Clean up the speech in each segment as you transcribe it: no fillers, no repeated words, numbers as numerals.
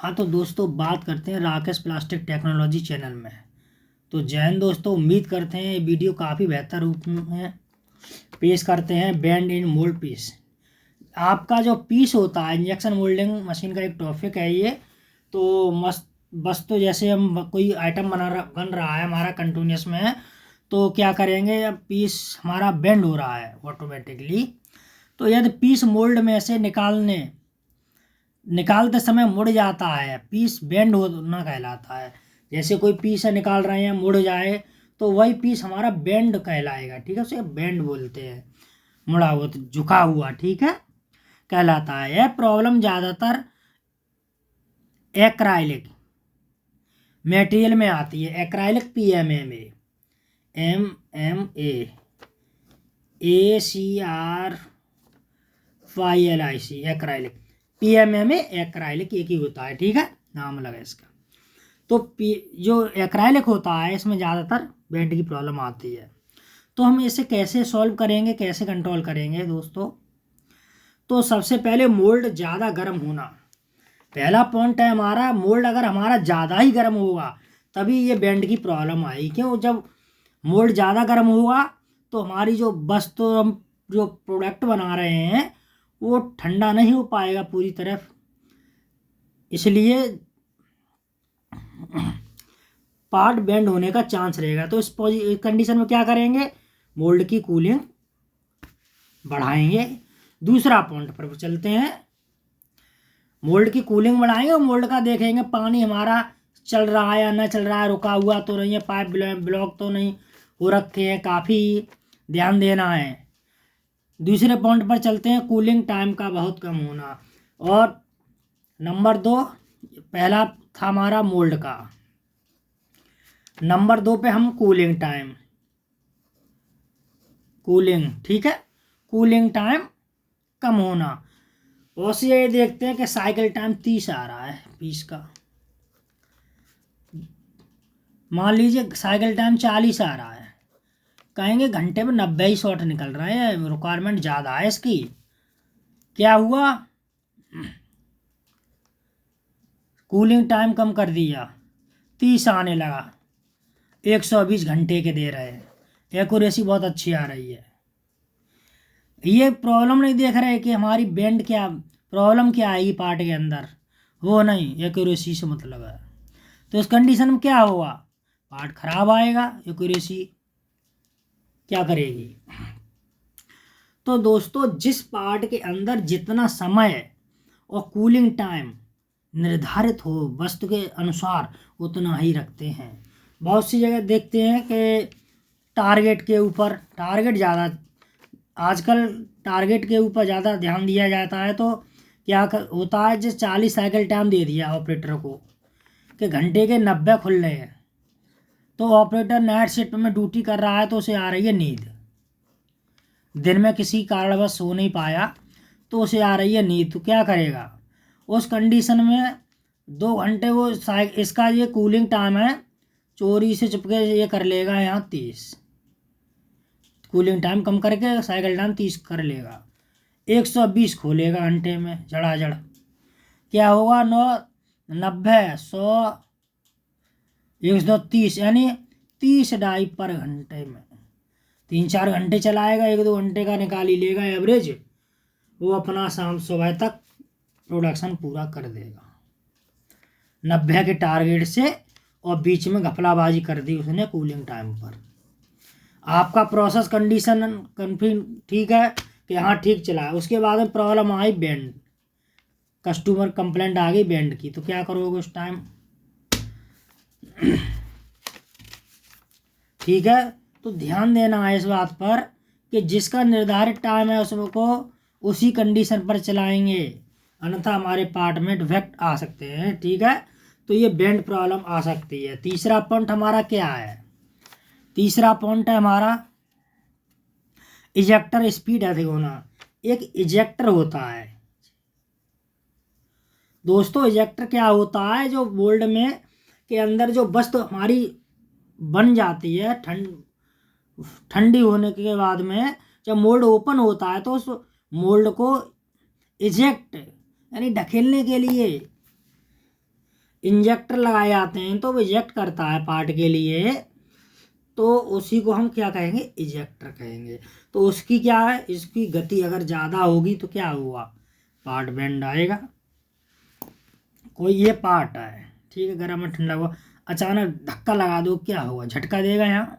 हाँ तो दोस्तों बात करते हैं राकेश प्लास्टिक टेक्नोलॉजी चैनल में। तो जय हिंद दोस्तों, उम्मीद करते हैं ये वीडियो काफ़ी बेहतर रूप में पेश करते हैं। बेंड इन मोल्ड पीस, आपका जो पीस होता है इंजेक्शन मोल्डिंग मशीन का एक टॉपिक है ये। तो मस्त बस तो जैसे हम कोई आइटम बन रहा है हमारा कंटिन्यूस में है, तो क्या करेंगे, अब पीस हमारा बेंड हो रहा है ऑटोमेटिकली। तो यदि पीस मोल्ड में से निकालते समय मुड़ जाता है, पीस बेंड होना कहलाता है। जैसे कोई पीस है निकाल रहे हैं, मुड़ जाए तो वही पीस हमारा बेंड कहलाएगा। ठीक है, उसे बेंड बोलते हैं, मुड़ा हुआ तो झुका हुआ, ठीक है, कहलाता है। यह प्रॉब्लम ज़्यादातर एक्राइलिक मटेरियल में आती है। Acrylic PMMA acrylic, PMMA acrylic एक ही होता है, ठीक है, नाम लगा इसका। तो जो एक्राइलिक होता है इसमें ज़्यादातर बेंड की प्रॉब्लम आती है। तो हम इसे कैसे सॉल्व करेंगे, कैसे कंट्रोल करेंगे दोस्तों? तो सबसे पहले मोल्ड ज़्यादा गर्म होना पहला पॉइंट है हमारा। मोल्ड अगर हमारा ज़्यादा ही गर्म होगा तभी ये बेंड की प्रॉब्लम आएगी। क्यों? जब मोल्ड ज़्यादा गर्म होगा तो हमारी जो वस्तु हम जो प्रोडक्ट बना रहे हैं वो ठंडा नहीं हो पाएगा पूरी तरफ, इसलिए पार्ट बेंड होने का चांस रहेगा। तो इस कंडीशन में क्या करेंगे, मोल्ड की कूलिंग बढ़ाएंगे। दूसरा पॉइंट पर चलते हैं, मोल्ड की कूलिंग बढ़ाएंगे और मोल्ड का देखेंगे पानी हमारा चल रहा है या ना चल रहा है, रुका हुआ तो नहीं है, पाइप ब्लॉक तो नहीं हो रखे हैं, काफ़ी ध्यान देना है। दूसरे पॉइंट पर चलते हैं, कूलिंग टाइम का बहुत कम होना। और नंबर 2, पहला था हमारा मोल्ड का, नंबर 2 पे हम कूलिंग टाइम, ठीक है, कूलिंग टाइम कम होना। और से ये देखते हैं कि साइकिल टाइम 30 आ रहा है पीस का, मान लीजिए साइकिल टाइम 40 आ रहा है, कहेंगे घंटे में 90 ही शॉट निकल रहा है, रिक्वायरमेंट ज़्यादा है इसकी। क्या हुआ, कूलिंग टाइम कम कर दिया, 30 आने लगा, 120 घंटे के दे रहे हैं, एक्यूरेसी बहुत अच्छी आ रही है। ये प्रॉब्लम नहीं देख रहे कि हमारी बेंड क्या प्रॉब्लम क्या आएगी पार्ट के अंदर, वो नहीं, एक्यूरेसी से मतलब है। तो इस कंडीशन में क्या होगा, पार्ट खराब आएगा, एक्यूरेसी क्या करेगी। तो दोस्तों जिस पार्ट के अंदर जितना समय और कूलिंग टाइम निर्धारित हो वस्तु के अनुसार उतना ही रखते हैं। बहुत सी जगह देखते हैं कि टारगेट के ऊपर, टारगेट ज़्यादा आजकल टारगेट के ऊपर ज़्यादा ध्यान दिया जाता है। तो क्या होता है, जिस 40 साइकिल टाइम दे दिया ऑपरेटर को कि घंटे के 90 खुल रहे हैं, तो ऑपरेटर नाइट शिफ्ट में ड्यूटी कर रहा है तो उसे आ रही है नींद, दिन में किसी कारणवश सो नहीं पाया तो उसे आ रही है नींद, तो क्या करेगा उस कंडीशन में? 2 घंटे वो इसका ये कूलिंग टाइम है, चोरी से चुपके ये कर लेगा यहाँ 30, कूलिंग टाइम कम करके साइकिल टाइम 30 कर लेगा, 120 खोलेगा घंटे में जड़ाजड़। क्या होगा, 9 90 100 130 यानी 30 डाई पर घंटे में 3-4 घंटे चलाएगा, 1-2 घंटे का निकाल ही लेगा एवरेज, वो अपना शाम सुबह तक प्रोडक्शन पूरा कर देगा 90 के टारगेट से। और बीच में घपलाबाजी कर दी उसने कूलिंग टाइम पर। आपका प्रोसेस कंडीशन कन्फर्म ठीक है कि हाँ ठीक चला है, उसके बाद में प्रॉब्लम आई बेंड, कस्टमर कंप्लेंट आ गई बेंड की, तो क्या करोगे उस टाइम? ठीक है, तो ध्यान देना है इस बात पर कि जिसका निर्धारित टाइम है उसको उसी कंडीशन पर चलाएंगे, अन्यथा हमारे पार्ट में डिफेक्ट आ सकते हैं। ठीक है, तो ये बेंड प्रॉब्लम आ सकती है। तीसरा पॉइंट हमारा क्या है, तीसरा पॉइंट है हमारा इजेक्टर स्पीड अधिक होना। एक इजेक्टर होता है दोस्तों, इजेक्टर क्या होता है, जो मोल्ड में के अंदर जो वस्तु हमारी बन जाती है ठंडी होने के बाद में, जब मोल्ड ओपन होता है तो उस मोल्ड को इजेक्ट यानी ढकेलने के लिए इंजेक्टर लगाए जाते हैं तो वो इजेक्ट करता है पार्ट के लिए, तो उसी को हम क्या कहेंगे, इजेक्टर कहेंगे। तो उसकी क्या है, इसकी गति अगर ज़्यादा होगी तो क्या हुआ, पार्ट बेंड आएगा। कोई ये पार्ट है, ठीक है, गर्म है ठंडा हुआ, अचानक धक्का लगा दो, क्या होगा, झटका देगा यहाँ।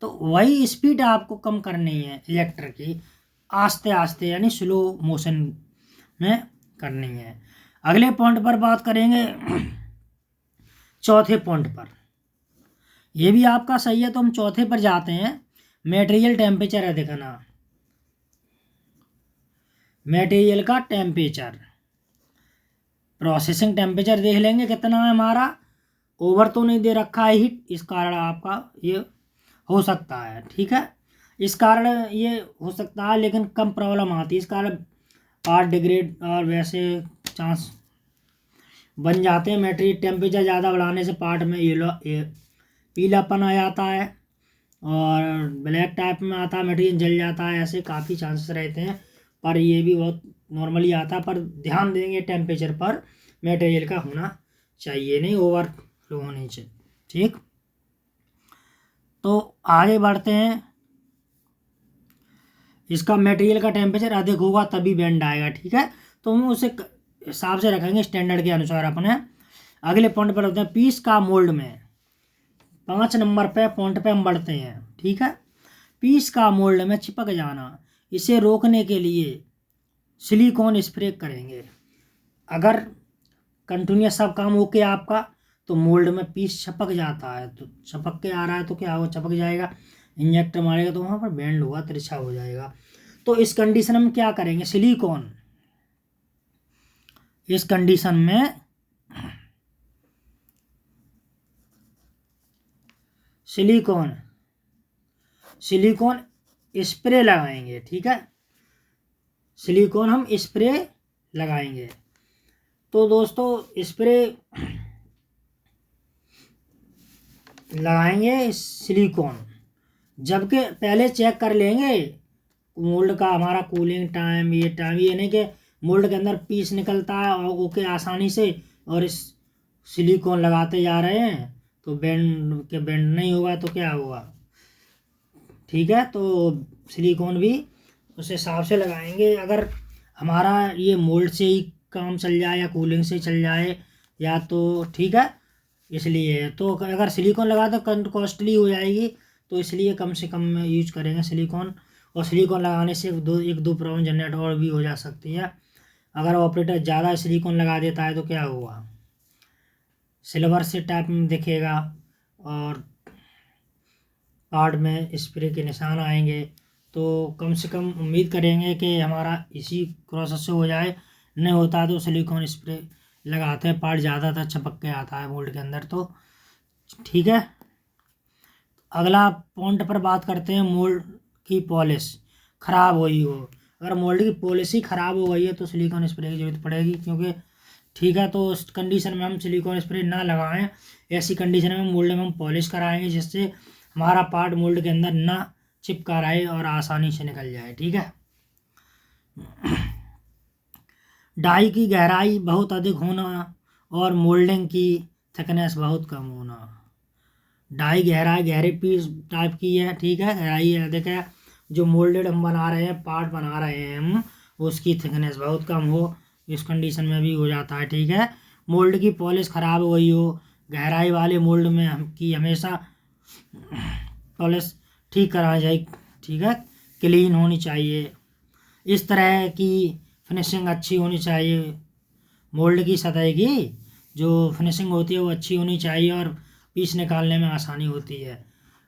तो वही स्पीड आपको कम करनी है इलेक्टर की, आस्ते आस्ते यानी स्लो मोशन में करनी है। अगले पॉइंट पर बात करेंगे, चौथे पॉइंट पर। ये भी आपका सही है, तो हम चौथे पर जाते हैं। मटेरियल टेम्परेचर है देखना, मटेरियल का टेम्परेचर, प्रोसेसिंग टेम्परेचर देख लेंगे कितना है हमारा। ओवर तो नहीं दे रखा है हीट, इस कारण आपका ये हो सकता है, ठीक है, इस कारण ये हो सकता है, लेकिन कम प्रॉब्लम आती है, इस कारण पार्ट डिग्रेड और वैसे चांस बन जाते हैं। मटेरियल टेम्परेचर ज़्यादा बढ़ाने से पार्ट में पीलापन आ जाता है और ब्लैक टाइप में आता है, मटेरियल जल जाता है, ऐसे काफ़ी चांसेस रहते हैं। पर ये भी बहुत नॉर्मली आता है, पर ध्यान देंगे टेम्परेचर पर मटेरियल का होना चाहिए, नहीं ओवर फ्लो होनी चाहिए, ठीक। तो आगे बढ़ते हैं, इसका मटेरियल का टेम्परेचर अधिक होगा तभी बेंड आएगा, ठीक है। तो हम उसे हिसाब से रखेंगे स्टैंडर्ड के अनुसार अपने। अगले पॉइंट पर होते हैं, पीस का मोल्ड में 5 नंबर पे पॉइंट पे हम बढ़ते हैं, ठीक है। पीस का मोल्ड में चिपक जाना, इसे रोकने के लिए सिलिकॉन स्प्रे करेंगे। अगर कंटिन्यूस सब काम ओके आपका, तो मोल्ड में पीस छपक जाता है, तो छपक के आ रहा है तो क्या होगा, छपक जाएगा, इंजेक्टर मारेगा तो वहाँ पर बेंड होगा, तिरछा हो जाएगा। तो इस कंडीशन में क्या करेंगे, सिलिकॉन, इस कंडीशन में सिलिकॉन स्प्रे लगाएंगे, ठीक है, सिलिकॉन हम स्प्रे लगाएंगे। तो दोस्तों स्प्रे लगाएंगे सिलिकॉन, जबकि पहले चेक कर लेंगे मोल्ड का हमारा कूलिंग टाइम, ये टाइम, ये नहीं कि मोल्ड के अंदर पीस निकलता है और ओके आसानी से, और इस सिलिकॉन लगाते जा रहे हैं तो बेंड नहीं होगा तो क्या होगा, ठीक है। तो सिलिकॉन भी उस हिसाब से लगाएंगे, अगर हमारा ये मोल्ड से ही काम चल जाए या कूलिंग से चल जाए या तो ठीक है, इसलिए तो अगर सिलिकॉन लगा तो कॉस्टली हो जाएगी, तो इसलिए कम से कम यूज करेंगे सिलिकॉन। और सिलिकॉन लगाने से एक दो प्रॉब्लम जनरेट और भी हो जा सकती है। अगर ऑपरेटर ज़्यादा सिलिकॉन लगा देता है तो क्या होगा, सिल्वर से टाइप में दिखेगा और कार्ड में स्प्रे के निशान आएंगे। तो कम से कम उम्मीद करेंगे कि हमारा इसी प्रोसेस से हो जाए, नहीं होता तो सिलिकॉन स्प्रे लगाते हैं, पार्ट ज़्यादातर चपक के आता है मोल्ड के अंदर, तो ठीक है। अगला पॉइंट पर बात करते हैं, मोल्ड की पॉलिश ख़राब हुई हो। अगर मोल्ड की पॉलिश ही ख़राब हो गई है तो सिलिकॉन स्प्रे की जरूरत पड़ेगी, क्योंकि ठीक है, तो उस कंडीशन में हम सिलिकॉन स्प्रे ना लगाएं। ऐसी कंडीशन में मोल्ड में हम पॉलिश कराएंगे, जिससे हमारा पार्ट मोल्ड के अंदर ना चिपका रहे और आसानी से निकल जाए, ठीक है। डाई की गहराई बहुत अधिक होना और मोल्डिंग की थिकनेस बहुत कम होना। डाई गहराई गहरे पीस टाइप की है, ठीक है, गहराई अधिक है, जो मोल्डेड हम बना रहे हैं, पार्ट बना रहे हैं हम, उसकी थिकनेस बहुत कम हो, इस कंडीशन में भी हो जाता है, ठीक है। मोल्ड की पॉलिश ख़राब हो गई हो, गहराई वाले मोल्ड में की हमेशा पॉलिश ठीक करानी चाहिए, ठीक है, क्लीन होनी चाहिए, इस तरह की फिनिशिंग अच्छी होनी चाहिए, मोल्ड की सतह की जो फिनिशिंग होती है वो अच्छी होनी चाहिए और पीस निकालने में आसानी होती है।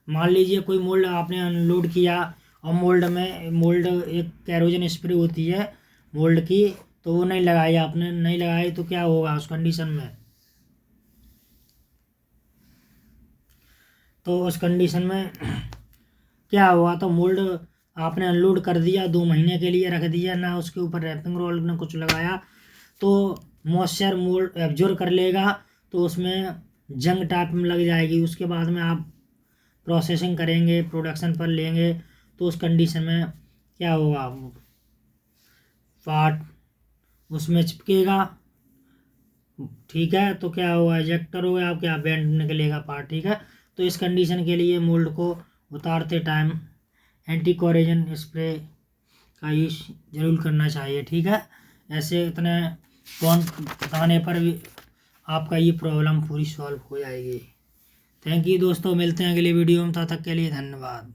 मान लीजिए कोई मोल्ड आपने अनलोड किया और मोल्ड एक कैरोजन स्प्रे होती है मोल्ड की, तो वो नहीं लगाई, आपने नहीं लगाई तो क्या होगा उस कंडीशन में, तो उस कंडीशन में क्या हुआ, तो मोल्ड आपने अनलोड कर दिया, 2 महीने के लिए रख दिया ना, उसके ऊपर रैपिंग रोल ने कुछ लगाया, तो मॉइस्चर मोल्ड एब्जॉर्ब कर लेगा, तो उसमें जंग टाइप में लग जाएगी। उसके बाद में आप प्रोसेसिंग करेंगे, प्रोडक्शन पर लेंगे, तो उस कंडीशन में क्या होगा, पार्ट उसमें चिपकेगा ठीक है, तो क्या होगा, इजेक्टर हो गया आपके यहाँ, बेंड निकलेगा पार्ट। ठीक है, तो इस कंडीशन के लिए मोल्ड को उतारते टाइम एंटी कोरोजन स्प्रे का यूज जरूर करना चाहिए। ठीक है, ऐसे इतने पॉइंट बताने पर भी आपका ये प्रॉब्लम पूरी सॉल्व हो जाएगी। थैंक यू दोस्तों, मिलते हैं अगले वीडियो में, तब तक के लिए धन्यवाद।